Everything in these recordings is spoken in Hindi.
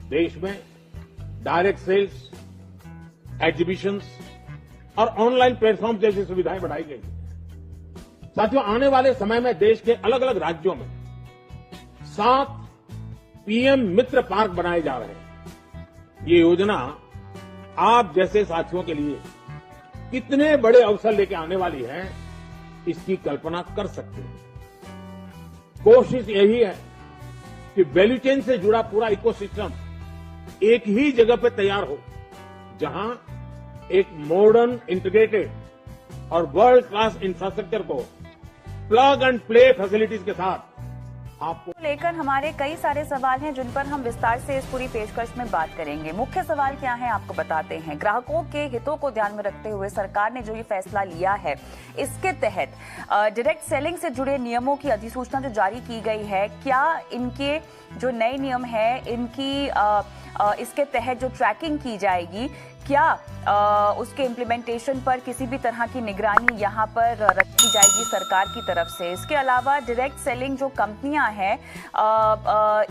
देश में डायरेक्ट सेल्स, एग्जीबिशंस और ऑनलाइन प्लेटफॉर्म जैसी सुविधाएं बढ़ाई गई। साथियों, आने वाले समय में देश के अलग अलग राज्यों में 7 पीएम मित्र पार्क बनाए जा रहे हैं। ये योजना आप जैसे साथियों के लिए कितने बड़े अवसर लेके आने वाली है, इसकी कल्पना कर सकते हैं। कोशिश यही है कि वैल्यू चेन से जुड़ा पूरा इकोसिस्टम एक ही जगह पे तैयार हो, जहां एक मॉडर्न, इंटीग्रेटेड और वर्ल्ड क्लास इंफ्रास्ट्रक्चर को प्लग एंड प्ले फैसिलिटीज के साथ आपको लेकर हमारे कई सारे सवाल हैं जिन पर हम विस्तार से इस पूरी पेशकश में बात करेंगे। मुख्य सवाल क्या है आपको बताते हैं। ग्राहकों के हितों को ध्यान में रखते हुए सरकार ने जो ये फैसला लिया है, इसके तहत डायरेक्ट सेलिंग से जुड़े नियमों की अधिसूचना जो जारी की गई है, क्या इनके जो नए नियम है इनकी इसके तहत जो ट्रैकिंग की जाएगी, क्या उसके इम्प्लीमेंटेशन पर किसी भी तरह की निगरानी यहाँ पर रखी जाएगी सरकार की तरफ से। इसके अलावा डायरेक्ट सेलिंग जो कंपनियां हैं,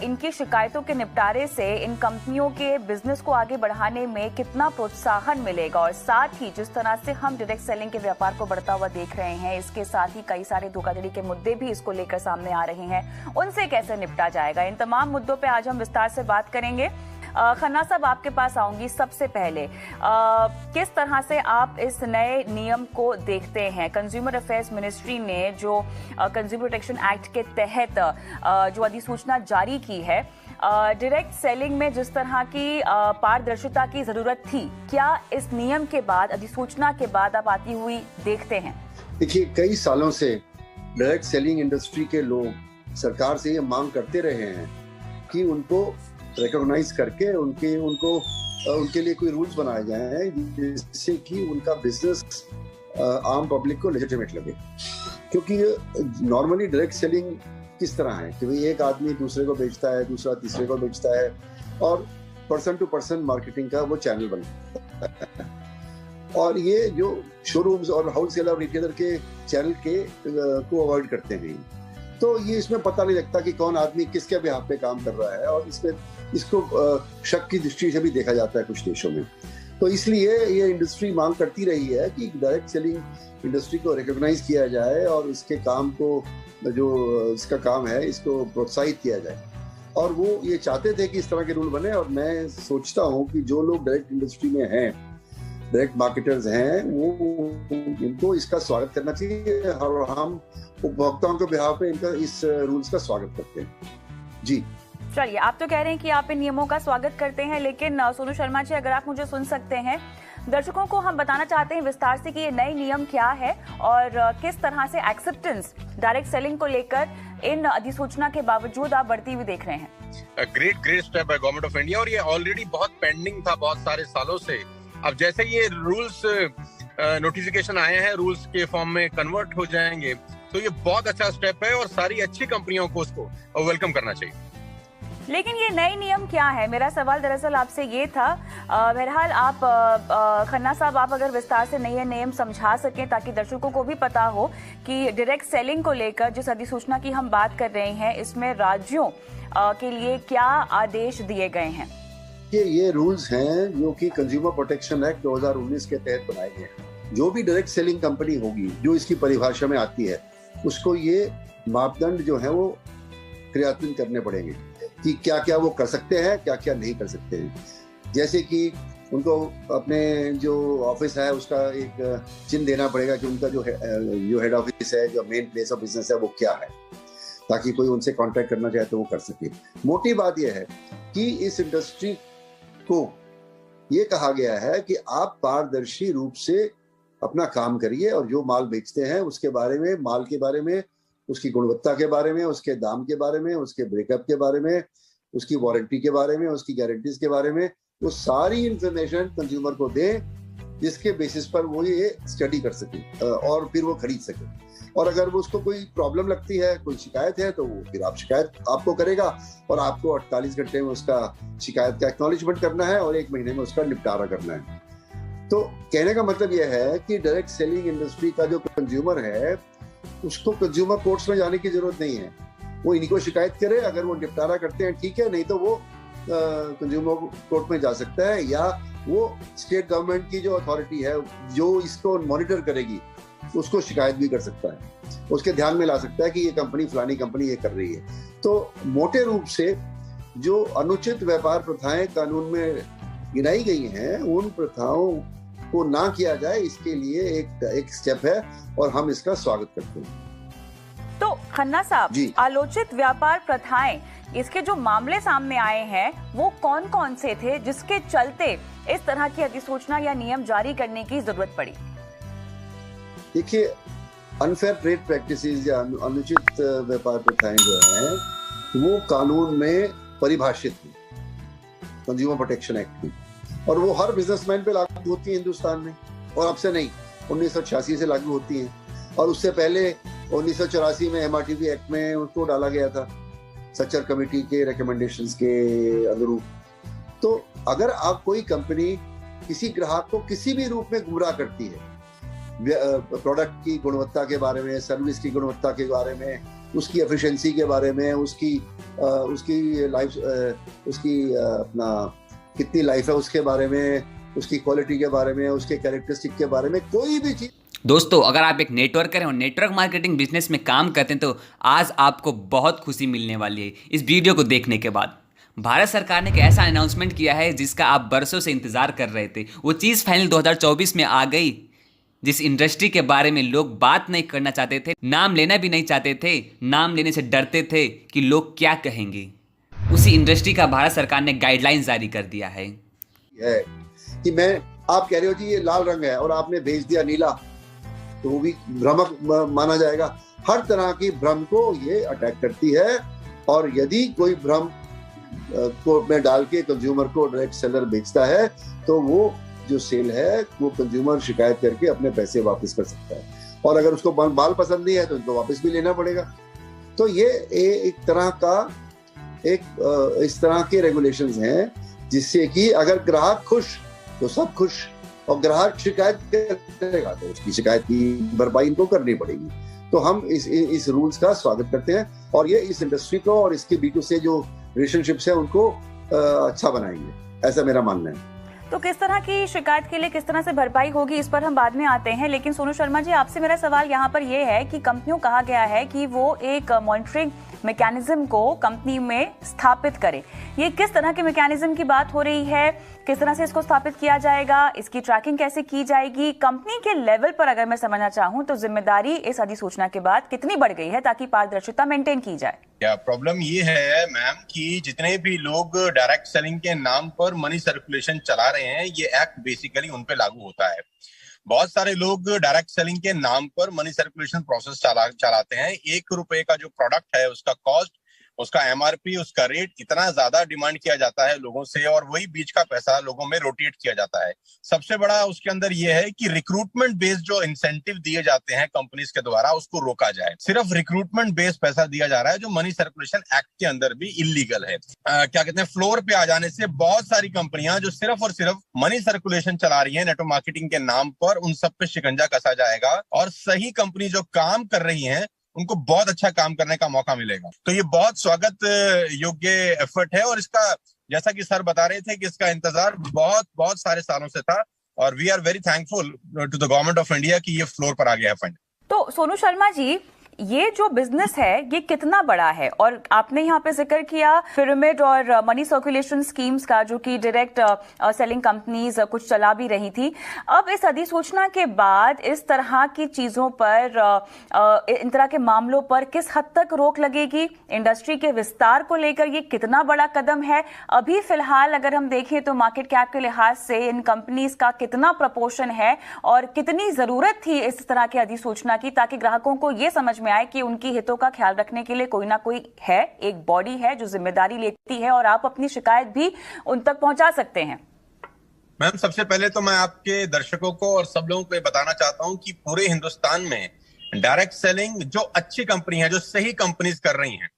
इनकी शिकायतों के निपटारे से इन कंपनियों के बिजनेस को आगे बढ़ाने में कितना प्रोत्साहन मिलेगा, और साथ ही जिस तरह से हम डायरेक्ट सेलिंग के व्यापार को बढ़ता हुआ देख रहे हैं, इसके साथ ही कई सारे धोखाधड़ी के मुद्दे भी इसको लेकर सामने आ रहे हैं, उनसे कैसे निपटा जाएगा। इन तमाम मुद्दों पर आज हम विस्तार से बात करेंगे। खन्ना साहब, आपके पास आऊंगी। सबसे पहले किस तरह से आप इस नए नियम को देखते हैं? कंज्यूमर अफेयर्स मिनिस्ट्री ने जो कंज्यूमर प्रोटेक्शन एक्ट के तहत जो अधिसूचना जारी की है, डायरेक्ट सेलिंग में जिस तरह की पारदर्शिता की जरूरत थी, क्या इस नियम के बाद, अधिसूचना के बाद आप आती हुई देखते हैं? देखिए, कई सालों से डायरेक्ट सेलिंग इंडस्ट्री के लोग सरकार से ये मांग करते रहे हैं कि उनको रिकॉग्नाइज करके उनके लिए कोई रूल्स बनाए जाए हैं जिससे कि उनका बिजनेस आम पब्लिक को लेजिटिमेट लगे। क्योंकि नॉर्मली डायरेक्ट सेलिंग किस तरह है कि भाई एक आदमी दूसरे को बेचता है, दूसरा तीसरे को बेचता है, और पर्सन टू पर्सन मार्केटिंग का वो चैनल बनता है। और ये जो शोरूम्स और होलसेलर और रिटेलर के चैनल को अवॉइड करते हैं, तो ये इसमें पता नहीं लगता कि कौन आदमी किसके बिहाफ पे काम कर रहा है, और इसको शक की दृष्टि से भी देखा जाता है कुछ देशों में। तो इसलिए ये इंडस्ट्री मांग करती रही है कि डायरेक्ट सेलिंग इंडस्ट्री को रिकॉग्नाइज किया जाए और इसके काम को, जो इसका काम है, इसको प्रोत्साहित किया जाए। और वो ये चाहते थे कि इस तरह के रूल बने। और मैं सोचता हूँ कि जो लोग डायरेक्ट इंडस्ट्री में हैं, डायरेक्ट मार्केटर्स हैं, वो इनको इसका स्वागत करना चाहिए, और हम उपभोक्ताओं के बिहाफ पे इनका इस रूल्स का स्वागत करते हैं। जी चलिए, आप तो कह रहे हैं कि आप इन नियमों का स्वागत करते हैं, लेकिन सोनू शर्मा जी, अगर आप मुझे सुन सकते हैं, दर्शकों को हम बताना चाहते हैं विस्तार से कि ये नए नियम क्या है और किस तरह से एक्सेप्टेंस डायरेक्ट सेलिंग को लेकर इन अधिसूचना के बावजूद आप बढ़ती हुई देख रहे हैं। Great step by government of India, और ये ऑलरेडी बहुत पेंडिंग था बहुत सारे सालों से। अब जैसे ये रूल्स नोटिफिकेशन आए हैं, रूल्स के फॉर्म में कन्वर्ट हो जाएंगे, तो ये बहुत अच्छा स्टेप है और सारी अच्छी कंपनियों को उसको वेलकम करना चाहिए। लेकिन ये नए नियम क्या है? मेरा सवाल दरअसल आपसे ये था। बहरहाल आप खन्ना साहब, आप अगर विस्तार से नए नियम समझा सकें ताकि दर्शकों को भी पता हो कि डायरेक्ट सेलिंग को लेकर जिस अधिसूचना की हम बात कर रहे हैं, इसमें राज्यों के लिए क्या आदेश दिए गए हैं? ये रूल्स हैं जो कि कंज्यूमर प्रोटेक्शन एक्ट 2019 के तहत बनाए गए हैं। जो भी डायरेक्ट सेलिंग कंपनी होगी, जो इसकी परिभाषा में आती है, उसको ये मापदंड जो है वो क्रियान्वित करने पड़ेंगे कि क्या क्या वो कर सकते हैं, क्या क्या नहीं कर सकते हैं। जैसे कि उनको अपने जो ऑफिस है उसका एक चिन्ह देना पड़ेगा कि उनका जो हेड ऑफिस है, जो मेन प्लेस ऑफ बिजनेस है, वो क्या है, ताकि कोई उनसे कांटेक्ट करना चाहे तो वो कर सके। मोटी बात यह है कि इस इंडस्ट्री को ये कहा गया है कि आप पारदर्शी रूप से अपना काम करिए, और जो माल बेचते हैं उसके बारे में, माल के बारे में, उसकी गुणवत्ता के बारे में, उसके दाम के बारे में, उसके ब्रेकअप के बारे में, उसकी वारंटी के बारे में, उसकी गारंटीज के बारे में, वो सारी इंफॉर्मेशन कंज्यूमर को दें, जिसके बेसिस पर वो ये स्टडी कर सके और फिर वो खरीद सके। और अगर वो उसको कोई प्रॉब्लम लगती है, कोई शिकायत है, तो वो फिर आप शिकायत आपको करेगा, और आपको 48 घंटे में उसका शिकायत का एक्नॉलेजमेंट करना है और 1 महीने में उसका निपटारा करना है। तो कहने का मतलब यह है कि डायरेक्ट सेलिंग इंडस्ट्री का जो कंज्यूमर है, उसको कंज्यूमर कोर्ट्स में जाने की जरूरत नहीं है। वो इन्हीं को शिकायत करे, अगर वो निपटारा करते हैं ठीक है, नहीं तो वो कंज्यूमर कोर्ट में जा सकता है, या वो स्टेट गवर्नमेंट की जो अथॉरिटी है जो इसको मॉनिटर करेगी उसको शिकायत भी कर सकता है, उसके ध्यान में ला सकता है कि ये कंपनी, फलानी कंपनी ये कर रही है। तो मोटे रूप से जो अनुचित व्यापार प्रथाएं कानून में गिनाई गई हैं, उन प्रथाओं को ना किया जाए, इसके लिए एक स्टेप है और हम इसका स्वागत करते हैं। तो खन्ना साहब, आलोचित व्यापार प्रथाएं, इसके जो मामले सामने आए हैं वो कौन कौन से थे जिसके चलते इस तरह की अधिसूचना या नियम जारी करने की जरूरत पड़ी? देखिए, अनफेयर ट्रेड प्रैक्टिसेस या अनुचित व्यापार प्रथाएं जो हैं वो कानून में परिभाषित है, कंज्यूमर प्रोटेक्शन एक्ट में, और वो हर बिजनेसमैन पे लागू होती है हिंदुस्तान में, और अब से नहीं, 1986 से लागू होती हैं, और उससे पहले 1984 में MRTP एक्ट में उसको डाला गया था सच्चर कमेटी के रिकमेंडेशंस के अनुरूप। तो अगर आप कोई कंपनी किसी ग्राहक को किसी भी रूप में गुमराह करती है, प्रोडक्ट की गुणवत्ता के बारे में, सर्विस की गुणवत्ता के बारे में, उसकी एफिशिएंसी के बारे में, उसकी लाइफ, अपना कितनी लाइफ है उसके बारे में, उसकी क्वालिटी के बारे में, उसके कैरेक्टरिस्टिक के बारे में कोई भी चीज। दोस्तों, अगर आप एक नेटवर्कर हैं और नेटवर्क मार्केटिंग बिजनेस में काम करते हैं तो आज आपको बहुत खुशी मिलने वाली है इस वीडियो को देखने के बाद। भारत सरकार ने एक ऐसा अनाउंसमेंट किया है जिसका आप बरसों से इंतजार कर रहे थे। वो चीज़ फाइनल 2024 में आ गई, जिस इंडस्ट्री के बारे में लोग बात नहीं करना चाहते थे, नाम लेना भी नहीं चाहते थे, नाम लेने से डरते थे कि लोग क्या कहेंगे। उसी इंडस्ट्री का भारत सरकार ने गाइडलाइन जारी कर दिया है कि आप कह रहे हो जी ये लाल रंग है और आपने भेज दिया नीला, तो वो भी भ्रामक माना जाएगा। हर तरह की भ्रम को ये अटैक करती है, और यदि कोई भ्रम को में डाल के कंज्यूमर को डायरेक्ट सेलर बेचता है तो वो जो सेल है वो कंज्यूमर शिकायत करके अपने पैसे वापस कर सकता है, और अगर उसको बाल पसंद नहीं है तो उनको वापस भी लेना पड़ेगा। तो ये एक तरह का इस तरह के रेगुलेशंस हैं जिससे कि अगर ग्राहक खुश तो सब खुश, और ग्राहक शिकायत करेगा तो उसकी शिकायत की भरपाई इनको करनी पड़ेगी। तो हम इस रूल्स का स्वागत करते हैं, और ये इस इंडस्ट्री को और इसके B2C से जो रिलेशनशिप्स हैं उनको अच्छा बनाएंगे, ऐसा मेरा मानना है। तो किस तरह की शिकायत के लिए किस तरह से भरपाई होगी इस पर हम बाद में आते हैं, लेकिन सोनू शर्मा जी, आपसे मेरा सवाल यहाँ पर यह है कि कंपनियों कहा गया है कि वो एक मॉनिटरिंग मैकेनिज्म को कंपनी में स्थापित करे। ये किस तरह के मैकेनिज्म की बात हो रही है, किस तरह से इसको स्थापित किया जाएगा, इसकी ट्रैकिंग कैसे की जाएगी? कंपनी के लेवल पर अगर मैं समझना चाहूँ तो जिम्मेदारी इस अधिसूचना के बाद कितनी बढ़ गई है ताकि पारदर्शिता मेंटेन की जाए? क्या प्रॉब्लम ये है मैम कि जितने भी लोग डायरेक्ट सेलिंग के नाम पर मनी सर्कुलेशन चला रहे हैं, ये एक्ट बेसिकली उन पे लागू होता है। बहुत सारे लोग डायरेक्ट सेलिंग के नाम पर मनी सर्कुलेशन प्रोसेस चलाते हैं। 1 रुपए का जो प्रोडक्ट है उसका कॉस्ट, उसका MRP, उसका रेट इतना ज्यादा डिमांड किया जाता है लोगों से, और वही बीच का पैसा लोगों में रोटेट किया जाता है। सबसे बड़ा उसके अंदर ये है कि रिक्रूटमेंट बेस्ड जो इंसेंटिव दिए जाते हैं कंपनीज के द्वारा, उसको रोका जाए। सिर्फ रिक्रूटमेंट बेस्ड पैसा दिया जा रहा है जो मनी सर्कुलेशन एक्ट के अंदर भी इलीगल है। क्या कहते हैं, फ्लोर पे आ जाने से बहुत सारी कंपनियां जो सिर्फ और सिर्फ मनी सर्कुलेशन चला रही है नेटवर्क मार्केटिंग के नाम पर, उन सब पे शिकंजा कसा जाएगा, और सही कंपनी जो काम कर रही है उनको बहुत अच्छा काम करने का मौका मिलेगा। तो ये बहुत स्वागत योग्य एफर्ट है, और इसका, जैसा कि सर बता रहे थे, कि इसका इंतजार बहुत सारे सालों से था, और we are very thankful to the government of India कि ये फ्लोर पर आ गया है फंड। तो सोनू शर्मा जी, ये जो बिजनेस है ये कितना बड़ा है? और आपने यहाँ पे जिक्र किया पिरामिड और मनी सर्कुलेशन स्कीम्स का, जो कि डायरेक्ट सेलिंग कंपनीज कुछ चला भी रही थी। अब इस अधिसूचना के बाद इस तरह की चीजों पर, इन तरह के मामलों पर किस हद तक रोक लगेगी? इंडस्ट्री के विस्तार को लेकर ये कितना बड़ा कदम है? अभी फिलहाल अगर हम देखें तो मार्केट कैप के लिहाज से इन कंपनीज का कितना प्रपोर्शन है, और कितनी जरूरत थी इस तरह की अधिसूचना की, ताकि ग्राहकों को ये समझ में आए कि उनकी हितों का ख्याल रखने के लिए कोई ना कोई है, एक बॉडी है जो जिम्मेदारी लेती है, और आप अपनी शिकायत भी उन तक पहुंचा सकते हैं। मैम, सबसे पहले तो मैं आपके दर्शकों को और सब लोगों को बताना चाहता हूं कि पूरे हिंदुस्तान में डायरेक्ट सेलिंग जो अच्छी कंपनी है, जो सही कंपनीज कर रही हैं,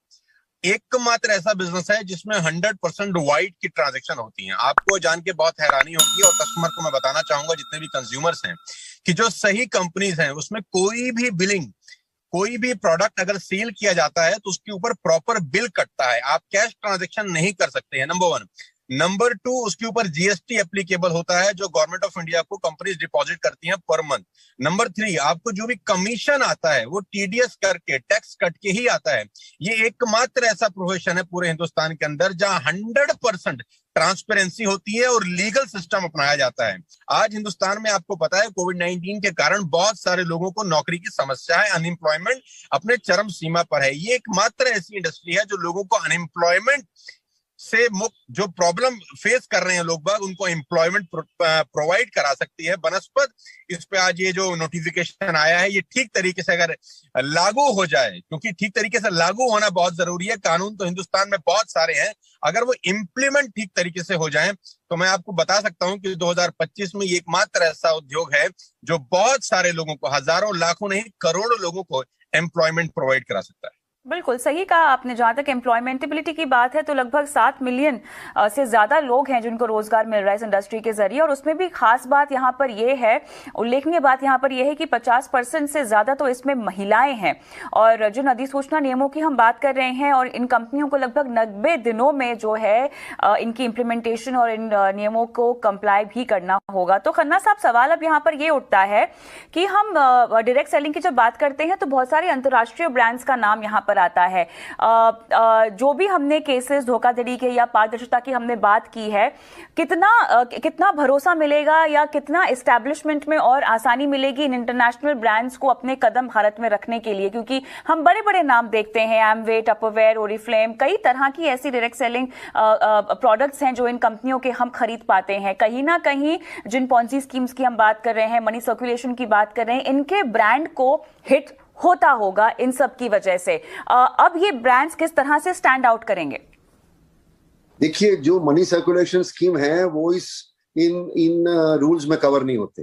एकमात्र ऐसा बिजनेस है जिसमें 100% वाइट की ट्रांजैक्शन होती हैं। आपको जान के बहुत हैरानी होगी, और कस्टमर को मैं बताना चाहूंगा, जितने भी कंज्यूमर्स हैं, कि जो सही कंपनीज हैं उसमें कोई भी बिलिंग कोई भी प्रोडक्ट अगर सेल किया जाता है तो उसके ऊपर प्रॉपर बिल कटता है, आप कैश ट्रांजैक्शन नहीं कर सकते हैं, नंबर 1। नंबर 2, उसके ऊपर जीएसटी एप्लीकेबल होता है जो गवर्नमेंट ऑफ इंडिया को कंपनीज डिपॉजिट करती हैं पर मंथ। नंबर 3, आपको जो भी कमीशन आता है वो टीडीएस करके, टैक्स कट के ही आता है। ये एकमात्र ऐसा प्रोफेशन है पूरे हिंदुस्तान के अंदर जहां 100% ट्रांसपेरेंसी होती है और लीगल सिस्टम अपनाया जाता है। आज हिंदुस्तान में आपको पता है कोविड-19 के कारण बहुत सारे लोगों को नौकरी की समस्या है, अनएम्प्लॉयमेंट अपने चरम सीमा पर है। ये एकमात्र ऐसी इंडस्ट्री है जो लोगों को अनएम्प्लॉयमेंट से मुक्त, जो प्रॉब्लम फेस कर रहे हैं लोग बाग, उनको एम्प्लॉयमेंट प्रोवाइड करा सकती है बनस्पत। इस पे आज ये जो नोटिफिकेशन आया है ये ठीक तरीके से अगर लागू हो जाए, क्योंकि ठीक तरीके से लागू होना बहुत जरूरी है, कानून तो हिंदुस्तान में बहुत सारे हैं, अगर वो इम्प्लीमेंट ठीक तरीके से हो जाए तो मैं आपको बता सकता हूं कि 2025 में ये एकमात्र ऐसा उद्योग है जो बहुत सारे लोगों को, हजारों लाखों नहीं करोड़ों लोगों को एम्प्लॉयमेंट प्रोवाइड करा सकता है। बिल्कुल सही कहा आपने। जहां तक एम्प्लॉयमेंटेबिलिटी की बात है तो लगभग 7 मिलियन से ज्यादा लोग हैं जिनको रोजगार मिल रहा है इस इंडस्ट्री के जरिए। और उसमें भी खास बात यहाँ पर यह है, उल्लेखनीय बात यहाँ पर यह है कि 50% से ज्यादा तो इसमें महिलाएं हैं। और जो अधिसूचना नियमों की हम बात कर रहे हैं, और इन कंपनियों को लगभग 90 दिनों में जो है इनकी इंप्लीमेंटेशन और इन नियमों को कंप्लाई भी करना होगा। तो खन्ना साहब, सवाल अब यहाँ पर यह उठता है कि हम डायरेक्ट सेलिंग की जब बात करते हैं तो बहुत सारे अंतर्राष्ट्रीय ब्रांड्स का नाम यहाँ पर आता है। जो भी हमने केसेस धोखाधड़ी के या पारदर्शिता की हमने बात की है, कितना भरोसा मिलेगा या कितना एस्टैब्लिशमेंट में और आसानी मिलेगी इन इंटरनेशनल ब्रांड्स को अपने कदम भारत में रखने के लिए? क्योंकि हम बड़े बड़े नाम देखते हैं, एमवे, टपरवेयर, ओरिफ्लेम, कई तरह की ऐसी डायरेक्ट सेलिंग प्रोडक्ट्स हैं जो इन कंपनियों के हम खरीद पाते हैं। कहीं ना कहीं जिन पॉन्जी स्कीम्स की हम बात कर रहे हैं, मनी सर्कुलेशन की बात कर रहे हैं, इनके ब्रांड को हिट होता होगा इन सब की वजह से। अब ये ब्रांड्स किस तरह से स्टैंड आउट करेंगे? देखिए, जो मनी सर्कुलेशन स्कीम है वो इन रूल्स में कवर नहीं होते।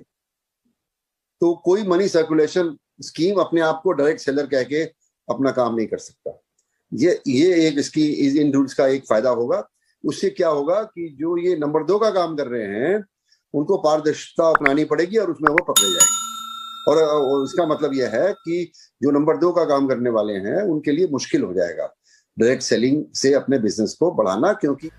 तो कोई मनी सर्कुलेशन स्कीम अपने आप को डायरेक्ट सेलर कह के अपना काम नहीं कर सकता। ये एक इसकी इन रूल्स का एक फायदा होगा। उससे क्या होगा कि जो ये नंबर 2 का काम कर रहे हैं उनको पारदर्शिता अपनानी पड़ेगी और उसमें वो पकड़े जाएंगे। और इसका मतलब यह है कि जो नंबर 2 का काम करने वाले हैं उनके लिए मुश्किल हो जाएगा डायरेक्ट सेलिंग से अपने बिजनेस को बढ़ाना, क्योंकि